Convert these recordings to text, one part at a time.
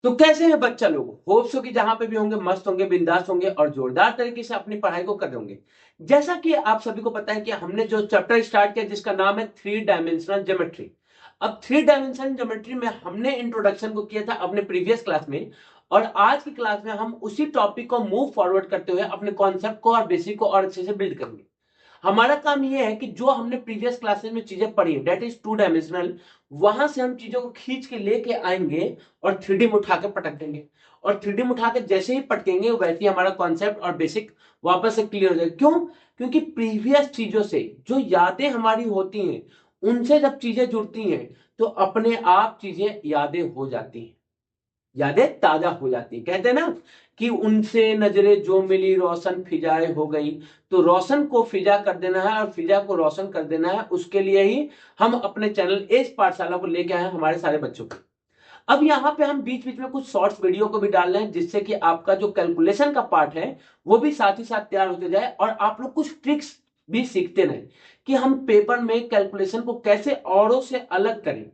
तो कैसे हैं बच्चा लोग? होप्स हो कि जहां पे भी होंगे मस्त होंगे, बिंदास होंगे और जोरदार तरीके से अपनी पढ़ाई को कर रहे होंगे। जैसा कि आप सभी को पता है कि हमने जो चैप्टर स्टार्ट किया जिसका नाम है थ्री डायमेंशनल ज्योमेट्री। अब थ्री डायमेंशनल ज्योमेट्री में हमने इंट्रोडक्शन को किया था अपने प्रीवियस क्लास में, और आज की क्लास में हम उसी टॉपिक को मूव फॉरवर्ड करते हुए अपने कॉन्सेप्ट को और बेसिक को और अच्छे से बिल्ड करेंगे। हमारा काम यह है कि जो हमने प्रीवियस क्लासेस में चीजें पढ़ी डेट इज टू डायमेंशनल, वहां से हम चीजों को खींच के लेके आएंगे और थ्री डी में उठा के पटक देंगे। और थ्री डी में उठा के जैसे ही पटकेंगे वैसे ही हमारा कॉन्सेप्ट और बेसिक वापस से क्लियर हो जाएगा। क्यों? क्योंकि प्रीवियस चीजों से जो यादें हमारी होती हैं, उनसे जब चीजें जुड़ती हैं तो अपने आप चीजें यादें हो जाती हैं, यादें ताजा हो जाती है। कहते हैं ना कि उनसे नजरें जो मिली रोशन फिजाएं हो गई। तो रोशन को फिजा कर देना है और फिजा को रोशन कर देना है, उसके लिए ही हम अपने चैनल एज पाठशाला को लेके आए हैं हमारे सारे बच्चों को। अब यहाँ पे हम बीच बीच में कुछ शॉर्ट्स वीडियो को भी डाल रहे हैं जिससे कि आपका जो कैलकुलेशन का पार्ट है वो भी साथ ही साथ तैयार होते जाए और आप लोग कुछ ट्रिक्स भी सीखते रहे कि हम पेपर में कैलकुलेशन को कैसे औरों से अलग करें,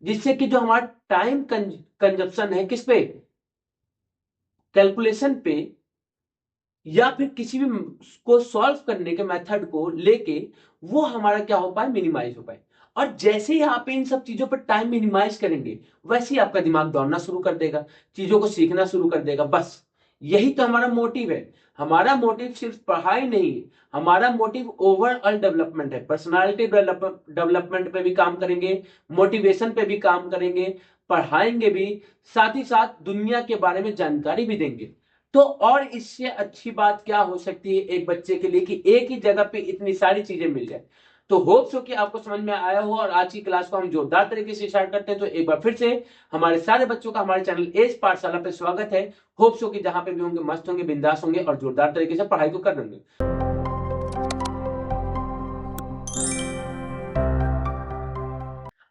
जिससे कि जो हमारा टाइम कंजप्शन है किस पे, कैलकुलेशन पे, या फिर किसी भी को सॉल्व करने के मेथड को लेके वो हमारा क्या हो पाए, मिनिमाइज हो पाए। और जैसे ही आप इन सब चीजों पर टाइम मिनिमाइज करेंगे वैसे ही आपका दिमाग दौड़ना शुरू कर देगा, चीजों को सीखना शुरू कर देगा। बस यही तो हमारा मोटिव है। हमारा मोटिव सिर्फ पढ़ाई नहीं है, हमारा मोटिव ओवरऑल डेवलपमेंट है। पर्सनालिटी डेवलपमेंट पे भी काम करेंगे, मोटिवेशन पे भी काम करेंगे, पढ़ाएंगे भी, साथ ही साथ दुनिया के बारे में जानकारी भी देंगे। तो और इससे अच्छी बात क्या हो सकती है एक बच्चे के लिए कि एक ही जगह पे इतनी सारी चीजें मिल जाए। तो होप्स हो कि आपको समझ में आया हो और आज की क्लास को हम जोरदार तरीके से स्टार्ट करते हैं। तो एक बार फिर से हमारे सारे बच्चों का हमारे चैनल एज पाठशाला पे स्वागत है। होप्स हो कि जहां पे भी होंगे मस्त होंगे, बिंदास होंगे और जोरदार तरीके से पढ़ाई को कर लेंगे।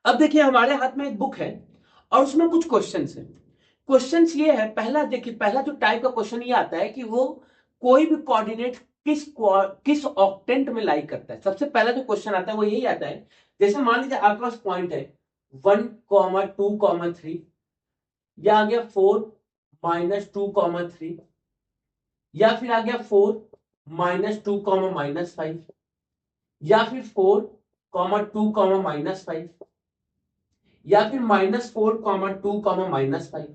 अब देखिए हमारे हाथ में एक बुक है और उसमें कुछ क्वेश्चंस हैं। क्वेश्चंस ये है, पहला देखिए, पहला जो टाइप का क्वेश्चन ये आता है कि वो कोई भी कोऑर्डिनेट किस ऑक्टेंट में लाई करता है। सबसे पहला जो क्वेश्चन आता है वो यही आता है। जैसे मान लीजिए आपके पास पॉइंट है 1,2,3, या आ गया 4 -2,3, या फिर आ गया 4 -2, या फिर 4, 2, या फिर -4, 2, -5,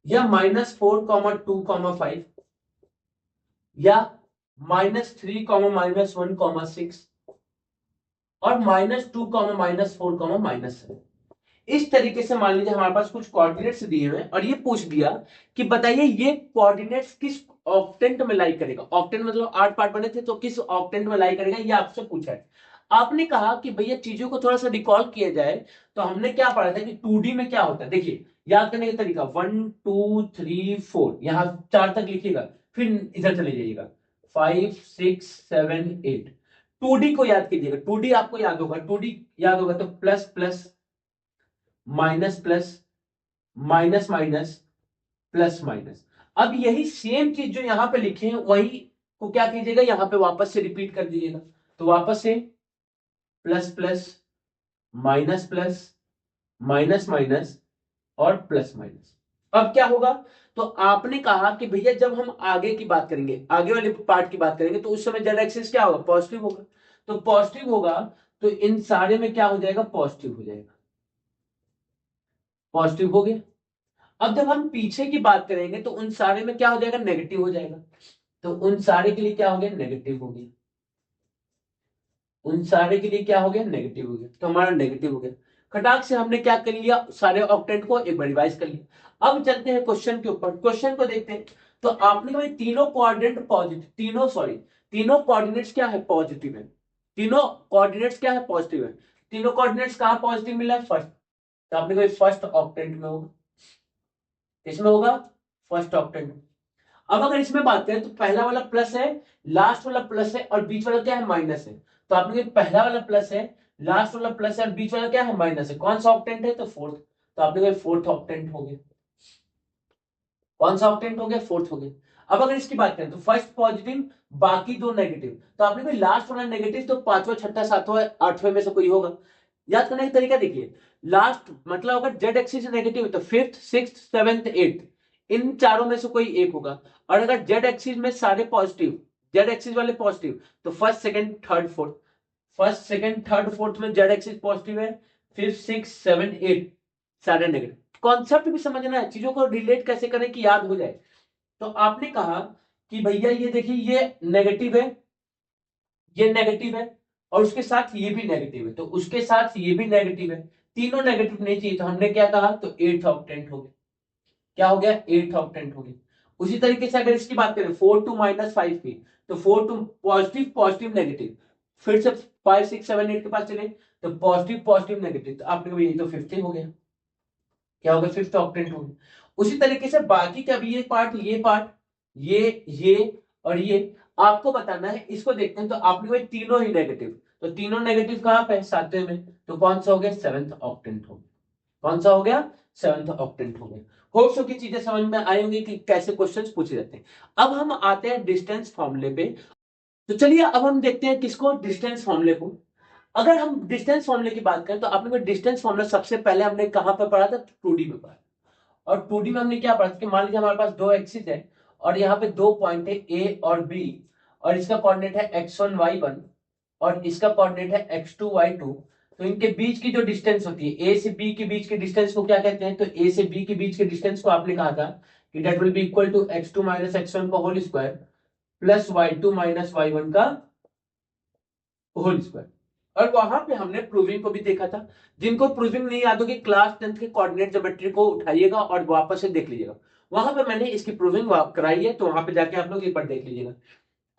या -4, 2, 5, या -3, -1, 6, और -2, -4, इस तरीके से मान लीजिए हमारे पास कुछ कोऑर्डिनेट्स दिए हुए हैं और ये पूछ दिया कि बताइए ये कोऑर्डिनेट्स किस ऑक्टेंट में लाई करेगा। ऑक्टेंट मतलब 8 पार्ट बने थे, तो किस ऑक्टेंट में लाई करेगा ये आपसे पूछा है। आपने कहा कि भैया चीजों को थोड़ा सा रिकॉल किया जाए, तो हमने क्या पढ़ा था कि 2D में क्या होता है। देखिए याद करने का तरीका 1 2 3 4, यहां 4 तक लिखिएगा, फिर इधर चले जाइएगा 5 6 7 8। 2D को याद कीजिएगा, 2D आपको याद होगा, 2D याद होगा तो plus plus, minus plus, minus minus, plus minus. अब यही सेम चीज जो यहां पे लिखे हैं वही को क्या कीजिएगा, यहां पे वापस से रिपीट कर दीजिएगा। तो वापस से plus plus, minus plus, minus minus और प्लस माइनस। अब क्या होगा, तो आपने कहा कि भैया जब हम आगे की बात करेंगे, आगे वाले पार्ट की बात करेंगे, तो उस समय जेड एक्सिस क्या होगा, पॉजिटिव होगा। तो पॉजिटिव होगा तो इन सारे में क्या हो जाएगा, पॉजिटिव हो जाएगा। पॉजिटिव हो गया। अब जब हम पीछे की बात करेंगे तो उन सारे में क्या हो जाएगा, नेगेटिव हो जाएगा। तो उन सारे के लिए क्या हो गया, नेगेटिव हो गया। उन सारे के लिए क्या हो गया, नेगेटिव हो गया। तो हमारा नेगेटिव हो गया। खटाक से हमने क्या कर लिया, सारे ऑक्टेंट को एक बार रिवाइज कर लिया। अब चलते हैं क्वेश्चन के ऊपर, क्वेश्चन को देखते हैं। तो आपने कहा तीनों कोऑर्डिनेट पॉजिटिव, तीनों कोऑर्डिनेट्स क्या है, पॉजिटिव है। तीनों कोऑर्डिनेट्स क्या है, पॉजिटिव है। तीनों कोऑर्डिनेट्स कहां पॉजिटिव मिला है, फर्स्ट। तो आपने कहा फर्स्ट ऑक्टेंट में होगा। इसमें होगा फर्स्ट ऑक्टेंट। अब अगर इसमें बात करें तो पहला वाला प्लस है, लास्ट वाला प्लस है और बीच वाला क्या है, माइनस है। तो आपने पहला वाला प्लस है, लास्ट वाला प्लस है और बीच वाला क्या है, माइनस है। कौन सा ऑक्टेंट है, तो फोर्थ। तो आपने कहा फोर्थ ऑक्टेंट हो गया। कौन सा ऑक्टेंट हो गया, फोर्थ हो गया। अब अगर इसकी बात करें तो फर्स्ट पॉजिटिव, बाकी दो नेगेटिव। तो आपने कहा लास्ट वाला नेगेटिव, तो पांचवा छठा सातवां आठवें में से कोई होगा। याद करने का तरीका देखिए, लास्ट मतलब अगर जेड एक्सिस नेगेटिव है तो फिफ्थ, सिक्स्थ, सेवेंथ, एट्थ, इन चारों में से कोई एक होगा। और अगर जेड एक्सिस में सारे पॉजिटिव, जेड एक्सिस वाले पॉजिटिव, तो first, second, third, fourth, first, second, third, fourth में जेड एक्सिस पॉजिटिव है, फिफ्थ, सिक्स, सेवन, एट सारे नेगेटिव। कॉन्सेप्ट भी समझना है, चीजों को रिलेट कैसे करें कि याद हो जाए। तो आपने कहा कि भैया ये देखिए ये नेगेटिव है, ये नेगेटिव है, और उसके साथ ये भी नेगेटिव है, तो उसके साथ ये भी नेगेटिव है, तीनों नेगेटिव नहीं चाहिए, तो हमने क्या कहा, तो एट्थ ऑक्टेंट हो गया। क्या हो गया, एट्थ ऑक्टेंट हो गया। उसी तरीके से अगर इसकी बात करें 4 2 -5 की, तो 4 2 पॉजिटिव पॉजिटिव नेगेटिव, फिर से 5 6 7 8 के पास चले, तो पॉजिटिव पॉजिटिव नेगेटिव, तो आपने कहा ये तो फिफ्थ हो गया, क्या होगा, फिफ्थ ऑक्टेंट हो गया। उसी तरीके से बाकी का भी ये पार्ट, ये पार्ट, ये और ये आपको बताना है। इसको देखते हैं, तो आपने कहा तीनों ही नेगेटिव, तो तीनों नेगेटिव कहां पे, सातवें में, तो कौन सा हो गया, सेवेंथ ऑक्टेंट हो गया। कौन सा हो गया, सेवेंथ ऑक्टेंट हो गया। होप सो की चीजें समझ में आई होंगी कि कैसे क्वेश्चंस पूछे जाते हैं। अब हम आते हैं डिस्टेंस फॉर्मूले पे। तो चलिए अब हम देखते हैं किसको, डिस्टेंस फॉर्मूले को। अगर हम डिस्टेंस फॉर्मूले की बात करें, तो आपने डिस्टेंस फॉर्मूला सबसे पहले हमने कहां पर पढ़ा था, 2D में पढ़ा। और 2D में हमने क्या पढ़ा था कि मान लीजिए हमारे पास दो एक्सिस है, और यहाँ पे दो पॉइंट है ए और बी, और इसका कोऑर्डिनेट है x1 y1, और इसका कोऑर्डिनेट है x2 y2। तो इनके बीच की जो डिस्टेंस होती है, ए से बी के बीच के डिस्टेंस को क्या कहते हैं, तो ए से बी के बीच के डिस्टेंस को आपने कहा था कि that will be equal to x2 माइनस x1 का whole square plus y2 minus y1 का होल स्क्वायर। और वहां पे हमने प्रूविंग को भी देखा था। जिनको प्रूविंग नहीं याद होगी, क्लास 10th के कोऑर्डिनेट ज्योमेट्री को उठाइएगा और वापस से देख लीजिएगा, वहां पे मैंने इसकी प्रूविंग कराई है, तो वहां पे जाके आप लोग एक बार देख लीजिएगा।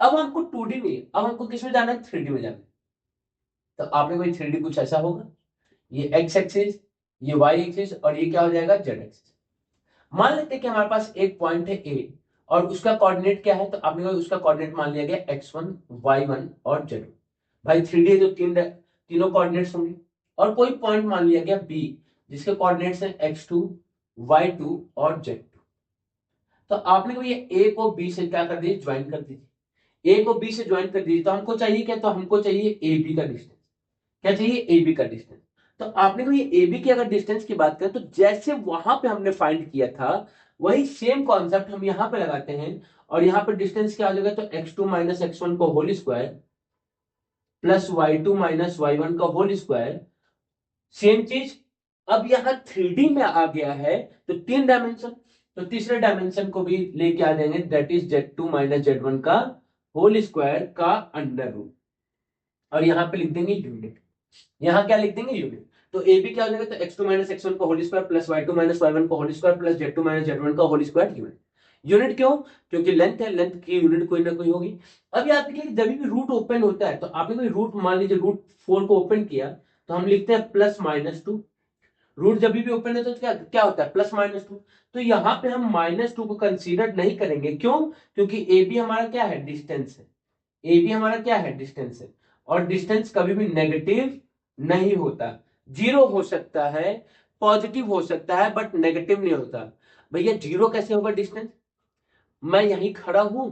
अब हमको 2D में, अब हमको किस में जाना है, 3D में जाना है। तो आपने कोई 3D कुछ ऐसा होगा, ये एक्स एक्सिस, ये वाई एक्सिस, और ये क्या हो जाएगा, जेड एक्सिस। मान लेते हैं कि हमारे पास एक पॉइंट है ए, और उसका कोऑर्डिनेट क्या है, तो आपने उसका कोऑर्डिनेट मान लिया गया x1 y1 और z1। भाई 3D है तो तीनों कोऑर्डिनेट्स होंगे। और कोई पॉइंट मान लिया गया बी, जिसके कोऑर्डिनेट्स हैं x2 y2 और z2। तो आपने को ये ए को बी से क्या कर दीजिए, ज्वाइन कर दीजिए, ए को बी से ज्वाइन कर दीजिए। तो हमको चाहिए क्या, तो हमको चाहिए ए बी का डिस्टेंस। क्या चाहिए, ए बी का डिस्टेंस। तो आपने को ये ए बी की अगर डिस्टेंस की बात करें, तो जैसे वहां पे हमने फाइंड किया था, वही सेम कॉन्सेप्ट हम यहाँ पे लगाते हैं। और यहाँ पे डिस्टेंस क्या आ जाएगा, तो x2 माइनस x1 का whole square plus y2 minus y1 का होल स्क्वायर। सेम चीज अब यहाँ 3D में आ गया है, तो तीन डायमेंशन, तो तीसरे डायमेंशन को भी लेके आ जाएंगे, that is z2 minus z1 का होल स्क्वायर का अंडर रूट। और यहाँ पे लिख देंगे यूनिट, यहाँ क्या लिख देंगे, यूनिट। तो ए बी क्या हो जाएगा, तो x2 माइनस x1 का whole square plus y2 minus y1 का whole square plus z2 minus z1 का होल स्क्वायर यूनिट। यूनिट क्यों, क्योंकि लेंथ है, लेंथ की यूनिट कोई ना कोई होगी। अब याद रखिए जब भी रूट ओपन होता है, तो आपने कोई रूट मान लीजिए रूट 4 को ओपन किया, तो हम लिखते हैं प्लस -2। रूट जब भी ओपन है तो क्या क्या होता है, प्लस -2। तो यहाँ पे हम -2 को कंसीडर नहीं करेंगे, क्यों, क्योंकि ए बी हमारा क्या है, डिस्टेंस है। ए बी हमारा क्या है, डिस्टेंस है। और डिस्टेंस कभी भी नेगेटिव नहीं होता, जीरो हो सकता है, पॉजिटिव हो सकता है, बट नेगेटिव नहीं होता। भैया जीरो कैसे होगा डिस्टेंस, मैं यहीं खड़ा हूं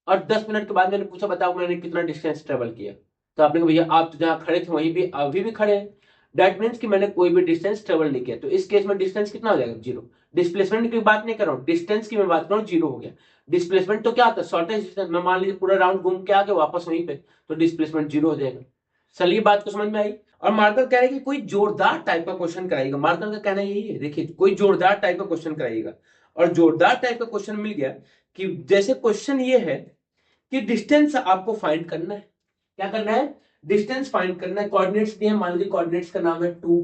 और 10 मिनट के बाद मैंने पूछा बताओ मैंने कितना डिस्टेंस ट्रेवल किया, तो आपने कहा भैया आप तो जहां खड़े थे वहीं भी अभी भी खड़े हैं, दैट मीन्स कि मैंने कोई भी डिस्टेंस ट्रेवल नहीं किया। तो इस केस में डिस्टेंस कितना हो जाएगा, जीरो। डिस्प्लेसमेंट की बात नहीं कर रहा हूं, डिस्टेंस की मैं बात कर रहा हूं, जीरो हो गया। डिस्प्लेसमेंट तो क्या होता है, शॉर्टेज डिस्टेंस। मैं मान लीजिए पूरा राउंड घूम के आके वापस वहीं पे, तो डिस्प्लेसमेंट जीरो हो जाएगा। चलिए बात को समझ में आई। और मार्कर कह रहे हैं कि कोई जोरदार टाइप का क्वेश्चन कराइएगा, मार्कर का कहना यही है, देखिए कोई जोरदार टाइप का क्वेश्चन कराइएगा। और जोरदार टाइप का क्वेश्चन मिल गया कि जैसे क्वेश्चन ये है कि डिस्टेंस आपको फाइंड करना है। क्या करना है, डिस्टेंस फाइंड करना है। कोऑर्डिनेट्स दिए हैं, मान लीजिए कोऑर्डिनेट्स का नाम है 2,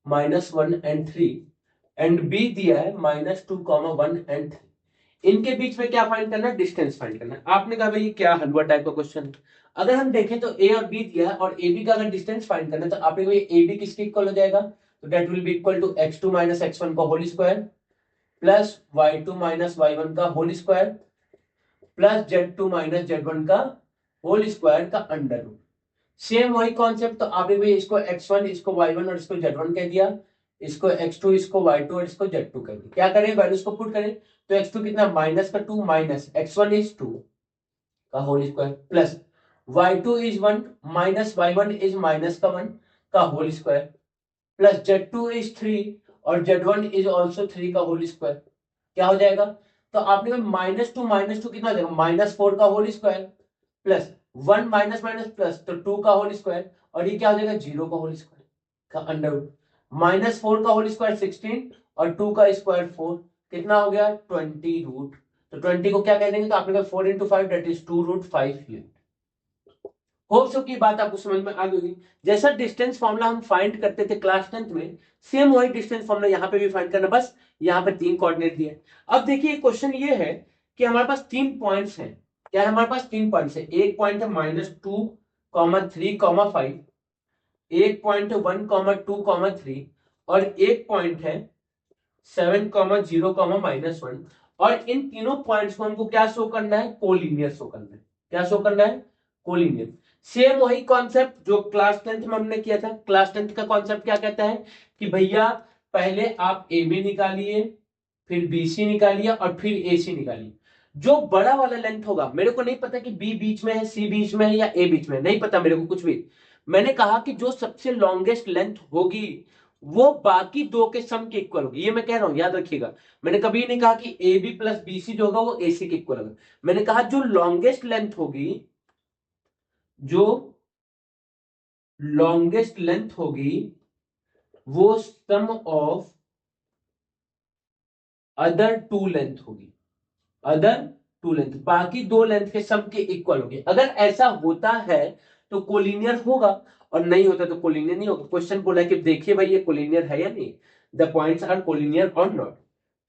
-1 and 3, एंड बी दिया है -2, 1 and 3। इनके बीच में क्या फाइंड करना है, डिस्टेंस फाइंड करना है। आपने कहा भाई क्या हलवा टाइप का क्वेश्चन है। अगर हम देखें तो ए और बी दिया है, और ए बी का अगर डिस्टेंस फाइंड करना है, तो आपने कहा ए बी किसके इक्वल हो जाएगा, तो that will be equal to x2 माइनस x1 का whole square plus y2 minus y1 का whole square plus z2 minus z1 का होल स्क्वायर का अंडर रूट। सेम वही कॉन्सेप्ट, तो आपने भी इसको x1 इसको y1 और इसको z1 कह दिया, इसको x2 इसको y2 और इसको z2 कह दिया। क्या करें, वैल्यूज को पुट करें, तो x2 कितना, -2 माइनस x1 इज 2 का whole square plus y2 is 1 minus y1 is minus का 1 का whole square plus z2 is 3 और z1 इज ऑल्सो 3 का होल स्क्वायर। क्या हो जाएगा? तो आपने -2 कितना हो जाएगा? -4 का whole square plus 1 minus minus plus तो 2 का होल स्क्वायर और ये क्या हो जाएगा? 0 का होल स्क्वायर का अंडर रूट। -4 का होल स्क्वायर 16 और 2 का स्क्वायर 4 कितना हो गया? 20 रूट। तो 20 को क्या कह देंगे? तो आपने 4 into 5 that is 2 root 5 unit. Hope so की बात आपको समझ में आ गई होगी। जैसा डिस्टेंस फॉर्मूला हम फाइंड करते थे क्लास 10th में, सेम वही डिस्टेंस फॉर्मूला यहाँ पे भी फाइंड करना, बस यहाँ पे 3 कोऑर्डिनेट दिए। अब देखिए क्वेश्चन ये है कि हमारे पास 3 पॉइंट्स हैं। क्या है? हमारे पास 3 पॉइंट्स है। एक पॉइंट है -2, 3, 5, एक पॉइंट है 1, 2, 3 और एक पॉइंट है 7, 0, -1 और इन तीनों पॉइंट्स को हमको क्या शो करना है? कोलिनियर शो करना है। क्या शो करना है? कोलिनियर। सेम वही कॉन्सेप्ट जो क्लास 10th में हमने किया था। क्लास 10th का कॉन्सेप्ट क्या कहता है कि भैया पहले आप ए बी निकालिए, फिर BC निकालिए और फिर AC निकालिए। जो बड़ा वाला लेंथ होगा, मेरे को नहीं पता कि B बीच में है, C बीच में है या A बीच में है, नहीं पता मेरे को कुछ भी। मैंने कहा कि जो सबसे लॉन्गेस्ट लेंथ होगी वो बाकी दो के सम के इक्वल होगी। ये मैं कह रहा हूं, याद रखिएगा। मैंने कभी नहीं कहा कि AB प्लस BC जो होगा वो AC के इक्वल होगा। मैंने कहा जो लॉन्गेस्ट लेंथ होगी, जो लॉन्गेस्ट लेंथ होगी वो सम ऑफ अदर टू लेंथ होगी। अदर टू लेंथ, बाकी दो लेंथ के सम के इक्वल होगी। अगर ऐसा होता है तो कोलिनियर होगा और नहीं होता तो कोलिनियर नहीं होगा। क्वेश्चन बोला कि देखिए भाई ये कोलिनियर है या नहीं, द पॉइंट्स आर कोलिनियर और नॉट।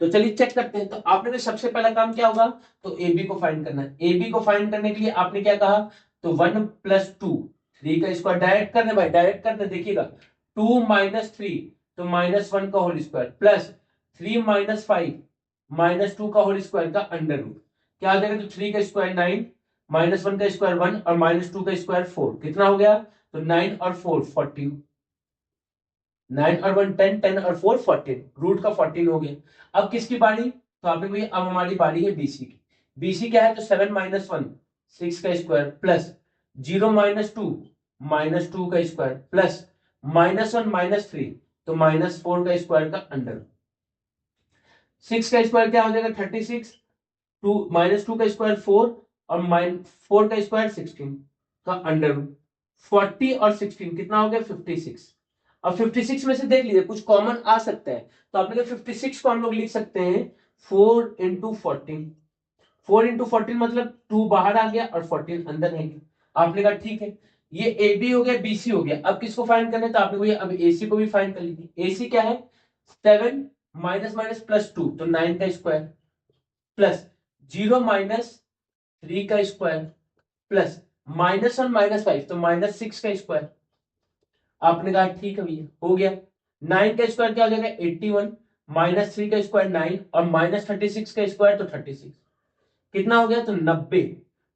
तो चलिए चेक करते हैं। तो आपने सबसे पहला काम क्या होगा? तो AB को फाइंड करना है। AB को फाइंड करने के लिए आपने क्या कहा? तो 1 + 2, 3 का स्क्वायर डायरेक्ट करने भाई, डायरेक्ट करने। देखिएगा 2 - 3 तो -1 का होल स्क्वायर प्लस 3 - 5 -2 का होल स्क्वायर का अंडर रूट। क्या आ जाएगा? तो 3 का स्क्वायर 9, -1 का स्क्वायर 1 और -2 का स्क्वायर 4 कितना हो गया? तो 9 और 4 14, 9 और 1 10, 10 और 4 14, रूट का 14 हो गया। अब किसकी बारी? तो आपने कोई, अब हमारी बारी है BC की। BC क्या है? तो 7 - 1 6 का स्क्वायर प्लस 0 - 2 -2 का स्क्वायर प्लस -1 - 3 तो -4 का स्क्वायर का अंडर। 6 का स्क्वायर क्या हो जाएगा? 36, 2 -2 का स्क्वायर 4 और -4 का स्क्वायर 16 का अंडर रूट। 40 और 16 कितना हो गया? 56। अब 56 में से देख लीजिए कुछ कॉमन आ सकता है। तो आपने 56 को हम लोग लिख सकते हैं 4 × 14। 4 × 14 मतलब 2 बाहर आ गया और 14 अंदर है। आपने कहा ठीक है, ये AB हो गया, BC हो गया। अब किसको फाइंड करना है? तो आपने अब AC को भी फाइंड कर लीजिए। AC क्या है? 7 - +2 तो 9 का स्क्वायर प्लस 0 - 3 का स्क्वायर प्लस -1 - 5 तो -6 का स्क्वायर। आपने कहा ठीक है भैया, हो गया। 9 का स्क्वायर क्या हो जाएगा? 81, -3 का स्क्वायर 9 और -36 का स्क्वायर तो 36 कितना हो गया? तो 90।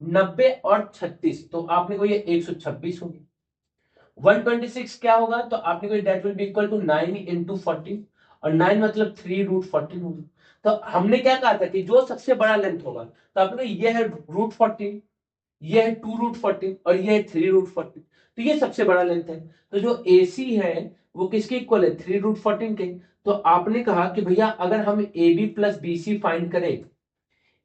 90 और 36 तो आपने को ये 126 हो गया। 126 क्या होगा? तो आपने को that will be equal to 9 × 14 और 9 मतलब 3√14 होगा। तो हमने क्या कहा था कि जो सबसे बड़ा लेंथ होगा, तो आपने ये है √14, ये है 2√14 और ये है 3√14, तो ये सबसे बड़ा लेंथ है। तो जो AC है वो किसके इक्वल है? 3√14 के। तो आपने कहा कि भैया अगर हम AB + BC फाइंड करें,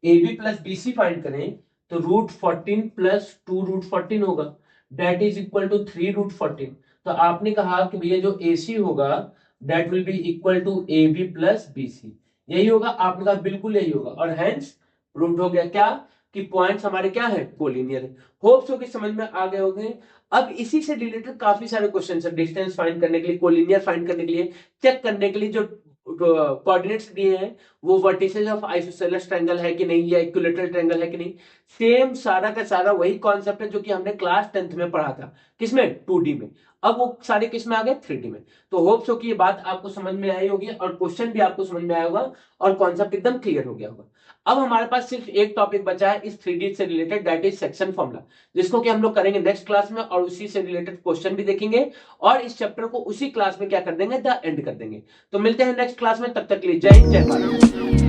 AB + BC फाइंड करें तो √14 + 2√14 होगा, दैट इज इक्वल टू 3√14। तो आपने कहा कि भैया जो AC होगा that will be equal to AB + BC। यही होगा। आपने कहा बिल्कुल यही होगा और हेंस प्रूव्ड हो गया क्या? कि पॉइंट्स हमारे क्या है? कोलिनियर है। होप सो कि समझ में आ गए होंगे। अब इसी से रिलेटेड काफी सारे क्वेश्चन है डिस्टेंस फाइंड करने के लिए, कोलिनियर फाइंड करने के लिए, चेक करने के लिए जो कोऑर्डिनेट्स दिए हैं वो वर्टिसेस ऑफ आइसोसेलेस ट्रायंगल है कि नहीं या इक्विलेटरल ट्रायंगल है कि नहीं। सेम सारा का सारा वही कॉन्सेप्ट है जो कि हमने क्लास 10th में पढ़ा था। किसमें? 2D में। अब वो सारे किस में आ गए? 3D में। तो होप सो कि ये बात आपको समझ में आई होगी और क्वेश्चन भी आपको समझ में आया होगा और कॉन्सेप्ट एकदम क्लियर हो गया होगा। अब हमारे पास सिर्फ एक टॉपिक बचा है इस 3D से related, that is section formula, जिसको कि हम लोग करेंगे नेक्स्ट क्लास में और उसी से रिलेटेड क्वेश्चन भी देखेंगे और इस चैप्टर को उसी क्लास में क्या कर देंगे? द एंड कर देंगे। तो मिलते हैं नेक्स्ट क्लास में, तब तक के लिए जय हिंद, जय भारत।